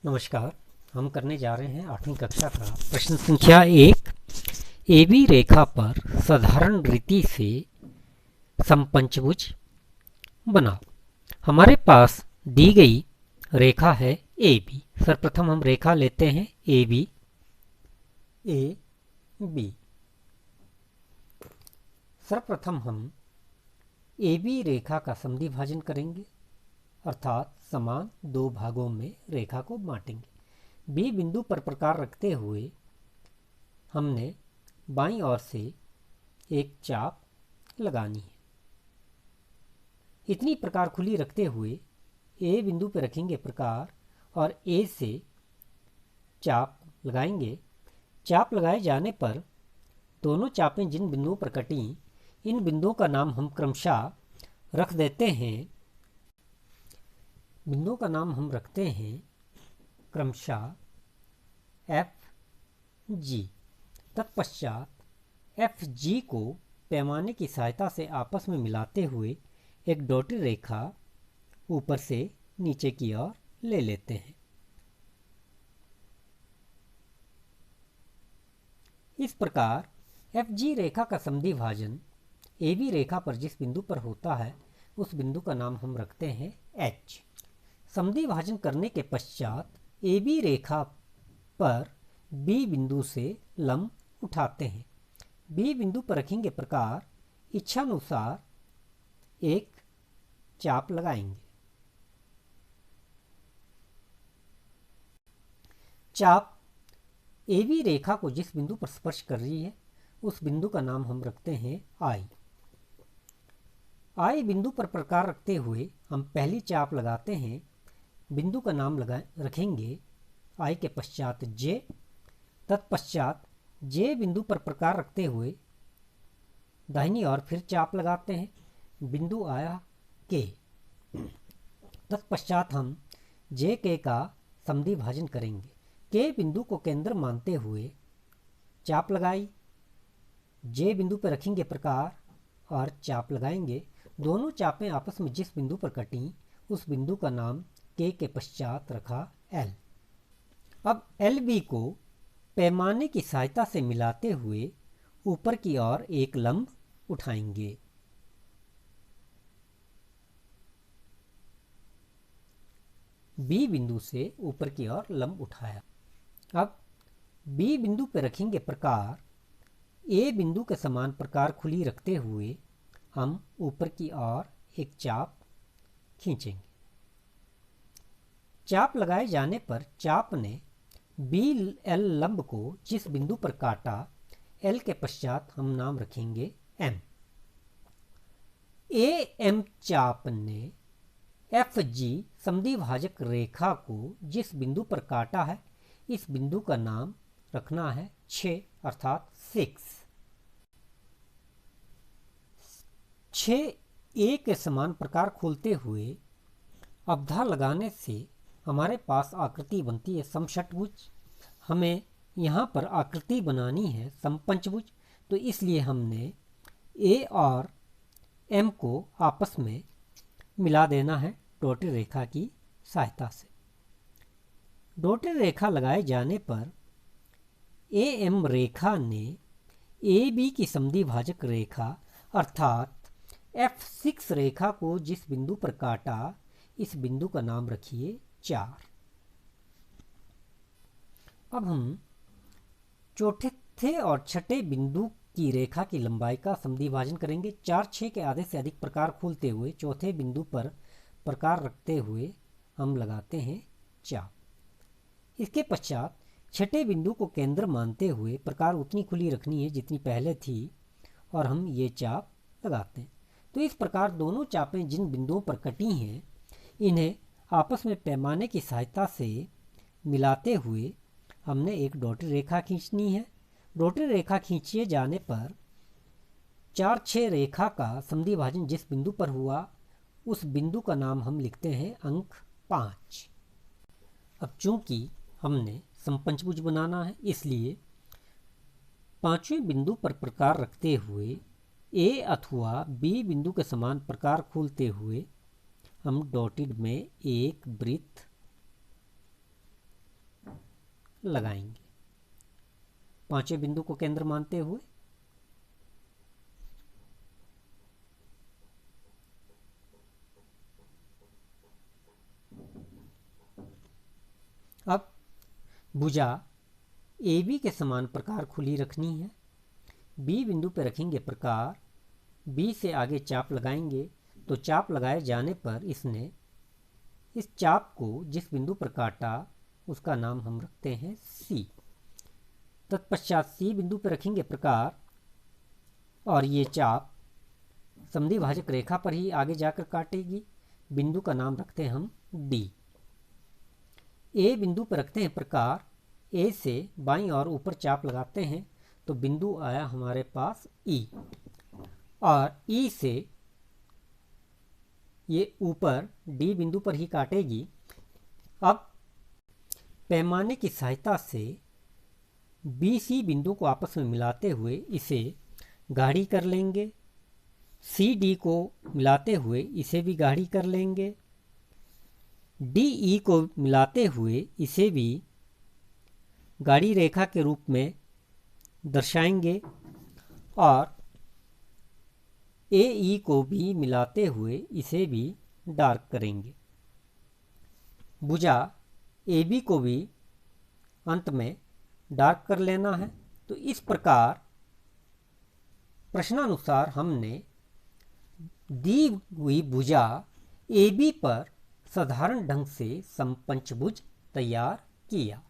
नमस्कार। हम करने जा रहे हैं 8वीं कक्षा का प्रश्न संख्या 1। AB रेखा पर साधारण रीति से समपंचभुज बनाओ। हमारे पास दी गई रेखा है AB। सर्वप्रथम हम रेखा लेते हैं AB। सर्वप्रथम हम AB रेखा का समद्विभाजन करेंगे, अर्थात समान दो भागों में रेखा को बांटेंगे। बी बिंदु पर प्रकार रखते हुए हमने बाईं ओर से एक चाप लगानी है। इतनी प्रकार खुली रखते हुए ए बिंदु पर रखेंगे प्रकार और ए से चाप लगाएंगे। चाप लगाए जाने पर दोनों चापें जिन बिंदुओं पर कटी, इन बिंदुओं का नाम हम क्रमशः रख देते हैं। बिंदुओं का नाम हम रखते हैं क्रमशः FG। तत्पश्चात FG को पैमाने की सहायता से आपस में मिलाते हुए एक डॉटेड रेखा ऊपर से नीचे की ओर ले लेते हैं। इस प्रकार FG रेखा का समद्विभाजन AB रेखा पर जिस बिंदु पर होता है, उस बिंदु का नाम हम रखते हैं H। समद्विभाजन करने के पश्चात AB रेखा पर B बिंदु से लंब उठाते हैं। B बिंदु पर रखेंगे प्रकार, इच्छानुसार एक चाप लगाएंगे। चाप AB रेखा को जिस बिंदु पर स्पर्श कर रही है, उस बिंदु का नाम हम रखते हैं I। I बिंदु पर प्रकार रखते हुए हम पहली चाप लगाते हैं। बिंदु का नाम रखेंगे I के पश्चात J। तत्पश्चात J बिंदु पर प्रकार रखते हुए दाहिनी ओर फिर चाप लगाते हैं। बिंदु आया K। तत्पश्चात हम JK का समद्विभाजन करेंगे। K बिंदु को केंद्र मानते हुए चाप लगाई। J बिंदु पर रखेंगे प्रकार और चाप लगाएंगे। दोनों चापें आपस में जिस बिंदु पर कटी, उस बिंदु का नाम K के पश्चात रखा L। अब LB को पैमाने की सहायता से मिलाते हुए ऊपर की ओर एक लंब उठाएंगे। B बिंदु से ऊपर की ओर लंब उठाया। अब B बिंदु पर रखेंगे प्रकार, A बिंदु के समान प्रकार खुली रखते हुए हम ऊपर की ओर एक चाप खींचेंगे। चाप लगाए जाने पर चाप ने BL लंब को जिस बिंदु पर काटा, L के पश्चात हम नाम रखेंगे M। AM चाप ने FG समद्विभाजक रेखा को जिस बिंदु पर काटा है, इस बिंदु का नाम रखना है 6 अर्थात 6। 6A के समान प्रकार खोलते हुए अवधा लगाने से हमारे पास आकृति बनती है समषटभुज। हमें यहाँ पर आकृति बनानी है समपंचभुज, तो इसलिए हमने A और M को आपस में मिला देना है डॉटेड रेखा की सहायता से। डॉटेड रेखा लगाए जाने पर AM रेखा ने AB की समद्विभाजक रेखा अर्थात F6 रेखा को जिस बिंदु पर काटा, इस बिंदु का नाम रखिए 4। अब हम चौथे और छठे बिंदु की रेखा की लंबाई का समद्विभाजन करेंगे। 4, 6 के आधे से अधिक प्रकार खोलते हुए चौथे बिंदु पर प्रकार रखते हुए हम लगाते हैं चाप। इसके पश्चात छठे बिंदु को केंद्र मानते हुए प्रकार उतनी खुली रखनी है जितनी पहले थी और हम ये चाप लगाते हैं। तो इस प्रकार दोनों चापें जिन बिंदुओं पर कटी हैं, इन्हें आपस में पैमाने की सहायता से मिलाते हुए हमने एक डॉटेड रेखा खींचनी है। डॉटेड रेखा खींचे जाने पर 4, 6 रेखा का समद्विभाजन जिस बिंदु पर हुआ, उस बिंदु का नाम हम लिखते हैं अंक 5। अब चूंकि हमने समपंचभुज बनाना है, इसलिए 5वें बिंदु पर प्रकार रखते हुए A अथवा B बिंदु के समान प्रकार खोलते हुए हम डॉटेड में एक वृत्त लगाएंगे। पांचवें बिंदु को केंद्र मानते हुए अब भुजा AB के समान प्रकार खुली रखनी है। B बिंदु पर रखेंगे प्रकार, B से आगे चाप लगाएंगे तो चाप लगाए जाने पर इसने इस चाप को जिस बिंदु पर काटा उसका नाम हम रखते हैं C। तत्पश्चात C बिंदु पर रखेंगे प्रकार और ये चाप समद्विभाजक रेखा पर ही आगे जाकर काटेगी। बिंदु का नाम रखते हैं हम D। A बिंदु पर रखते हैं प्रकार, A से बाईं और ऊपर चाप लगाते हैं तो बिंदु आया हमारे पास E और E से ये ऊपर D बिंदु पर ही काटेगी। अब पैमाने की सहायता से BC बिंदु को आपस में मिलाते हुए इसे गाढ़ी कर लेंगे। CD को मिलाते हुए इसे भी गाढ़ी कर लेंगे। DE को मिलाते हुए इसे भी गाढ़ी रेखा के रूप में दर्शाएंगे और AE को भी मिलाते हुए इसे भी डार्क करेंगे। भुजा AB को भी अंत में डार्क कर लेना है। तो इस प्रकार प्रश्नानुसार हमने दी हुई भुजा AB पर साधारण ढंग से समपंचभुज तैयार किया।